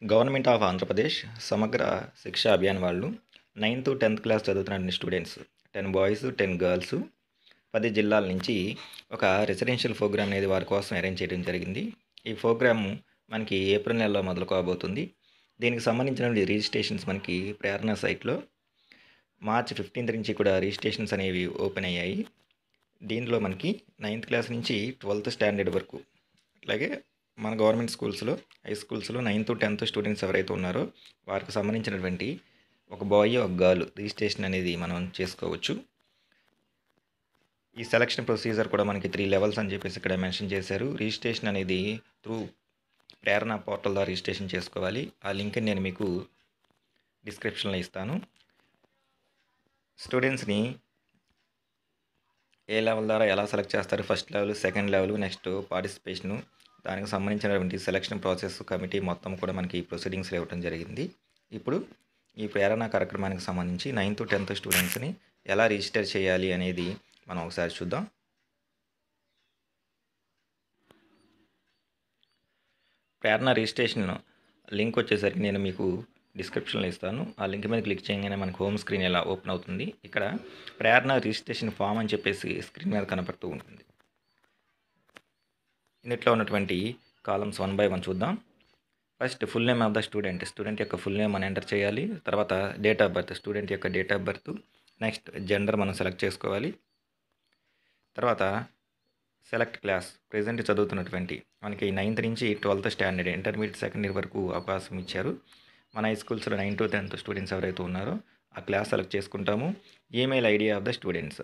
Government of Andhra Pradesh సమగ్ర శిక్ష అభియాన్ వాళ్ళు 9th-10th క్లాస్ చదువుతున్న స్టూడెంట్స్ 10 బాయ్స్ 10 గర్ల్స్ 10 జిల్లాల నుంచి ఒక రెసిడెన్షియల్ ప్రోగ్రామ్ అనేది వారి కోసం అరేంజ్ చేయడం జరిగింది. ఈ ప్రోగ్రామ్ మనకి ఏప్రిల్ నెలలో మొదలు కాబోతుంది. దీనికి సంబంధించిన రిజిస్ట్రేషన్స్ మనకి ప్రేరణ సైట్లో మార్చ్ 15th నుంచి కూడా రిజిస్ట్రేషన్స్ అనేవి ఓపెన్ అయ్యాయి. దీనిలో మనకి 9th క్లాస్ నుంచి 12th స్టాండర్డ్ వరకు, అట్లాగే మన గవర్నమెంట్ స్కూల్స్లో, హై స్కూల్స్లో 9th-10th స్టూడెంట్స్ ఎవరైతే ఉన్నారో వారికి సంబంధించినటువంటి ఒక బాయ్ ఒక గర్ల్ రిజిస్ట్రేషన్ అనేది మనం చేసుకోవచ్చు. ఈ సెలక్షన్ ప్రొసీజర్ కూడా మనకి 3 లెవెల్స్ అని చెప్పేసి ఇక్కడ మెన్షన్ చేశారు. రిజిస్ట్రేషన్ అనేది త్రూ ప్రేరణ పోర్టల్ ద్వారా రిజిస్ట్రేషన్ చేసుకోవాలి. ఆ లింక్ని నేను మీకు డిస్క్రిప్షన్లో ఇస్తాను. స్టూడెంట్స్ని ఏ లెవెల్ ద్వారా ఎలా సెలెక్ట్ చేస్తారు, first level, second level, next participation, దానికి సంబంధించినటువంటి సెలక్షన్ ప్రాసెస్ కమిటీ మొత్తం కూడా మనకి ప్రొసీడింగ్స్లో ఇవ్వడం జరిగింది. ఇప్పుడు ఈ ప్రేరణ కార్యక్రమానికి సంబంధించి 9th-10th స్టూడెంట్స్ని ఎలా రిజిస్టర్ చేయాలి అనేది మనం ఒకసారి చూద్దాం. ప్రేరణ రిజిస్ట్రేషన్ లింక్ వచ్చేసరికి నేను మీకు డిస్క్రిప్షన్లో ఇస్తాను. ఆ లింక్ మీద క్లిక్ చేయగానే మనకు హోమ్ స్క్రీన్ ఎలా ఓపెన్ అవుతుంది. ఇక్కడ ప్రేరణ రిజిస్ట్రేషన్ ఫామ్ అని చెప్పేసి స్క్రీన్ మీద కనపడుతూ ఉంటుంది. ఇందులో ఉన్నటువంటి కాలమ్స్ 1 by 1 చూద్దాం. First full name of the student యొక్క ఫుల్ నేమ్ మనం ఎంటర్ చేయాలి. తర్వాత డేట్ ఆఫ్ బర్త్, స్టూడెంట్ యొక్క date of birth. Next gender మనం సెలెక్ట్ చేసుకోవాలి. తర్వాత సెలెక్ట్ క్లాస్, ప్రెజెంట్ చదువుతున్నటువంటి మనకి 9th నుంచి 12th standard, intermediate second year వరకు అవకాశం ఇచ్చారు. మన హై స్కూల్స్లో 9th-10th స్టూడెంట్స్ ఎవరైతే ఉన్నారో ఆ క్లాస్ సెలెక్ట్ చేసుకుంటాము. Email ID of the students,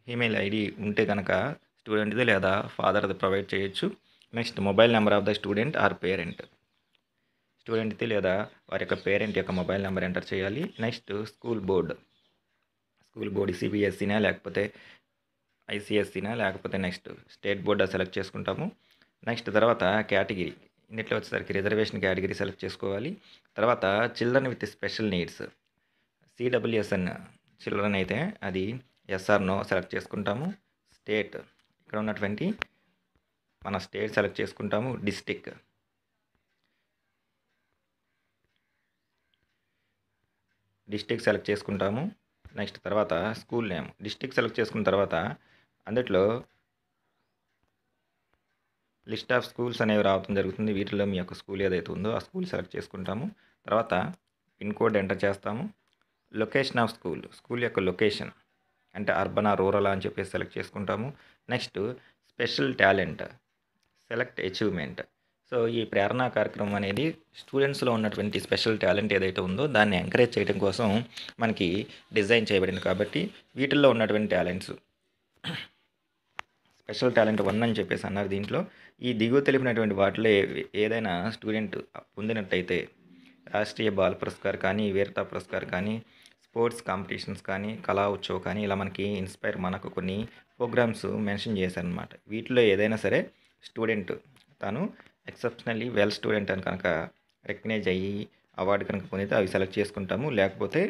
email ID ఉంటే కనుక స్టూడెంట్ది లేదా ఫాదర్ది ప్రొవైడ్ చేయొచ్చు. Next mobile number of the student or parent, స్టూడెంట్ది లేదా వారి యొక్క పేరెంట్ యొక్క మొబైల్ నెంబర్ ఎంటర్ చేయాలి. నెక్స్ట్ స్కూల్ బోర్డ్ సిబిఎస్ఈనా లేకపోతే ఐసిఎస్ఈనా లేకపోతే నెక్స్ట్ స్టేట్ బోర్డా సెలెక్ట్ చేసుకుంటాము. నెక్స్ట్ తర్వాత కేటగిరీ, ఇందులో వచ్చేసరికి రిజర్వేషన్ కేటగిరీ సెలెక్ట్ చేసుకోవాలి. తర్వాత children with special needs, CWSN children అయితే అది ఎస్ఆర్ నో సెలెక్ట్ చేసుకుంటాము. స్టేట్, ఇక్కడ ఉన్నటువంటి మన స్టేట్ సెలెక్ట్ చేసుకుంటాము. డిస్టిక్ సెలెక్ట్ చేసుకుంటాము. నెక్స్ట్ తర్వాత స్కూల్ నేమ్, డిస్టిక్ సెలెక్ట్ చేసుకున్న తర్వాత అందులో లిస్ట్ ఆఫ్ స్కూల్స్ అనేవి రావడం జరుగుతుంది. వీటిలో మీ యొక్క స్కూల్ ఏదైతే ఉందో ఆ స్కూల్ సెలెక్ట్ చేసుకుంటాము. తర్వాత పిన్ కోడ్ ఎంటర్ చేస్తాము. లొకేషన్ ఆఫ్ స్కూల్ యొక్క లొకేషన్ అంటే అర్బనా రూరల్ అని చెప్పేసి సెలెక్ట్ చేసుకుంటాము. Next special talent, select achievement. So ఈ ప్రేరణ కార్యక్రమం అనేది స్టూడెంట్స్లో ఉన్నటువంటి స్పెషల్ టాలెంట్ ఏదైతే ఉందో దాన్ని ఎంకరేజ్ చేయడం కోసం మనకి డిజైన్ చేయబడింది. కాబట్టి వీటిల్లో ఉన్నటువంటి టాలెంట్స్ స్పెషల్ టాలెంట్ 1 అని చెప్పేసి అన్నారు. దీంట్లో ఈ దిగువ తెలిపినటువంటి వాటిలో ఏదైనా స్టూడెంట్ పొందినట్టయితే రాష్ట్రీయ బాల పురస్కార్ కానీ, వీరతా పురస్కార్ కానీ, స్పోర్ట్స్ కాంపిటీషన్స్ కానీ, కళా ఉత్సవ్ కానీ, ఇలా మనకి ఇన్స్పైర్ మనకు కొన్ని ప్రోగ్రామ్స్ మెన్షన్ చేశారనమాట. వీటిలో ఏదైనా సరే స్టూడెంట్ తాను ఎక్సెప్షనల్లీ వెల్ స్టూడెంట్ అని కనుక రికగ్నైజ్ అయ్యి అవార్డు కనుక పొందితే అవి సెలెక్ట్ చేసుకుంటాము. లేకపోతే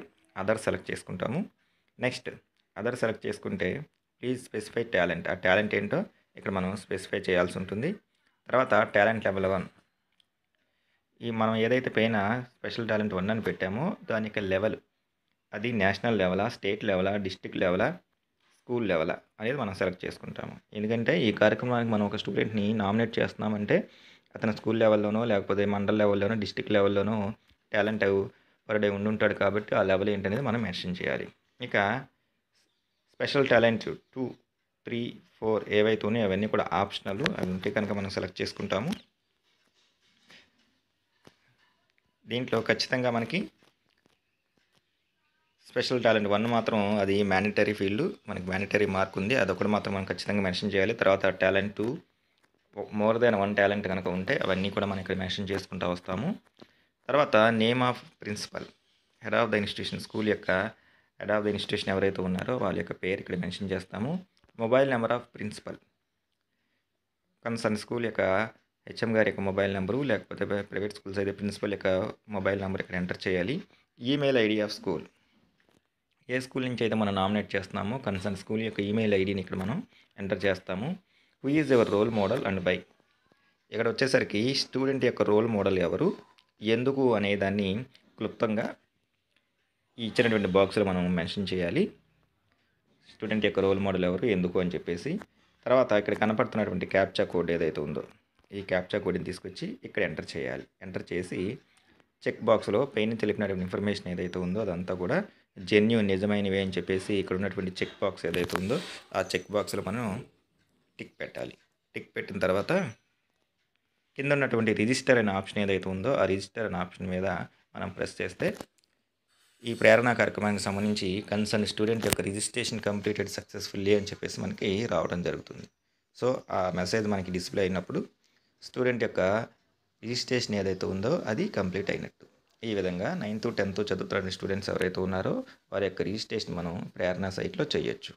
అదర్ సెలెక్ట్ చేసుకుంటాము. నెక్స్ట్ అదర్ సెలెక్ట్ చేసుకుంటే ప్లీజ్ స్పెసిఫై టాలెంట్, ఆ టాలెంట్ ఏంటో ఇక్కడ మనం స్పెసిఫై చేయాల్సి ఉంటుంది. తర్వాత టాలెంట్ లెవెల్ 1, ఈ మనం ఏదైతే పైన స్పెషల్ టాలెంట్ 1 అని పెట్టామో దాని యొక్క లెవెల్, అది నేషనల్ లెవెలా, స్టేట్ లెవెలా, డిస్ట్రిక్ట్ లెవెలా, స్కూల్ లెవెలా అనేది మనం సెలెక్ట్ చేసుకుంటాము. ఎందుకంటే ఈ కార్యక్రమానికి మనం ఒక స్టూడెంట్ని నామినేట్ చేస్తున్నామంటే అతను స్కూల్ లెవెల్లోనో లేకపోతే మండల్ లెవెల్లోనో డిస్ట్రిక్ట్ లెవెల్లోనో టాలెంట్ పర్ డే ఉండుంటాడు. కాబట్టి ఆ లెవెల్ ఏంటనేది మనం మెన్షన్ చేయాలి. ఇక స్పెషల్ టాలెంట్ 2, 3, 4 ఏవైతే ఉన్నాయో అవన్నీ కూడా ఆప్షనల్, అవి ఉంటే కనుక మనం సెలెక్ట్ చేసుకుంటాము. దీంట్లో ఖచ్చితంగా మనకి స్పెషల్ టాలెంట్ 1 మాత్రం అది మ్యాండేటరీ ఫీల్డ్, మనకి మ్యాండేటరీ మార్క్ ఉంది, అదొకటి మాత్రం మనం ఖచ్చితంగా మెన్షన్ చేయాలి. తర్వాత టాలెంట్ 2 మోర్ దెన్ 1 టాలెంట్ కనుక ఉంటే అవన్నీ కూడా మనం ఇక్కడ మెన్షన్ చేసుకుంటూ వస్తాము. తర్వాత name of principal, head of the institution, school యొక్క హెడ్ ఆఫ్ ద ఇన్స్టిట్యూషన్ ఎవరైతే ఉన్నారో వాళ్ళ యొక్క పేరు ఇక్కడ మెన్షన్ చేస్తాము. Mobile number of principal, concern school యొక్క హెచ్ఎం గారి యొక్క మొబైల్ నెంబరు, లేకపోతే ప్రైవేట్ స్కూల్స్ అయితే ప్రిన్సిపల్ యొక్క మొబైల్ నెంబర్ ఇక్కడ ఎంటర్ చేయాలి. ఈమెయిల్ ఐడి ఆఫ్ స్కూల్, ఏ స్కూల్ నుంచి అయితే మనం నామినేట్ చేస్తున్నామో కన్సర్న్ స్కూల్ యొక్క ఈమెయిల్ ఐడిని ఇక్కడ మనం ఎంటర్ చేస్తాము. Who is your role model and by, ఇక్కడ వచ్చేసరికి స్టూడెంట్ యొక్క రోల్ మోడల్ ఎవరు, ఎందుకు అనే దాన్ని క్లుప్తంగా ఈ ఇచ్చినటువంటి బాక్స్లో మనం మెన్షన్ చేయాలి. స్టూడెంట్ యొక్క రోల్ మోడల్ ఎవరు, ఎందుకు అని చెప్పేసి. తర్వాత ఇక్కడ కనపడుతున్నటువంటి క్యాప్చా కోడ్ ఏదైతే ఉందో ఈ క్యాప్చా కోడ్ని తీసుకొచ్చి ఇక్కడ ఎంటర్ చేయాలి. ఎంటర్ చేసి చెక్ బాక్స్లో పైన తెలిపినటువంటి ఇన్ఫర్మేషన్ ఏదైతే ఉందో అదంతా కూడా జెన్యూన్ నిజమైనవే అని చెప్పేసి ఇక్కడ ఉన్నటువంటి చెక్ బాక్స్ ఏదైతే ఉందో ఆ చెక్ బాక్స్లో మనం టిక్ పెట్టాలి. టిక్ పెట్టిన తర్వాత కింద ఉన్నటువంటి రిజిస్టర్ అనే ఆప్షన్ ఏదైతే ఉందో ఆ రిజిస్టర్ అనే ఆప్షన్ మీద మనం ప్రెస్ చేస్తే ఈ ప్రేరణ కార్యక్రమానికి సంబంధించి కన్సర్న్ స్టూడెంట్ యొక్క రిజిస్ట్రేషన్ కంప్లీటెడ్ సక్సెస్ఫుల్లీ అని చెప్పేసి మనకి రావడం జరుగుతుంది. సో ఆ మెసేజ్ మనకి డిస్ప్లే అయినప్పుడు స్టూడెంట్ యొక్క రిజిస్ట్రేషన్ ఏదైతే ఉందో అది కంప్లీట్ అయినట్టు. ఈ విధంగా 9th 10th చదువుతున్న స్టూడెంట్స్ ఎవరైతే ఉన్నారో వారి యొక్క రిజిస్ట్రేషన్ మనం ప్రేరణ సైట్లో చేయొచ్చు.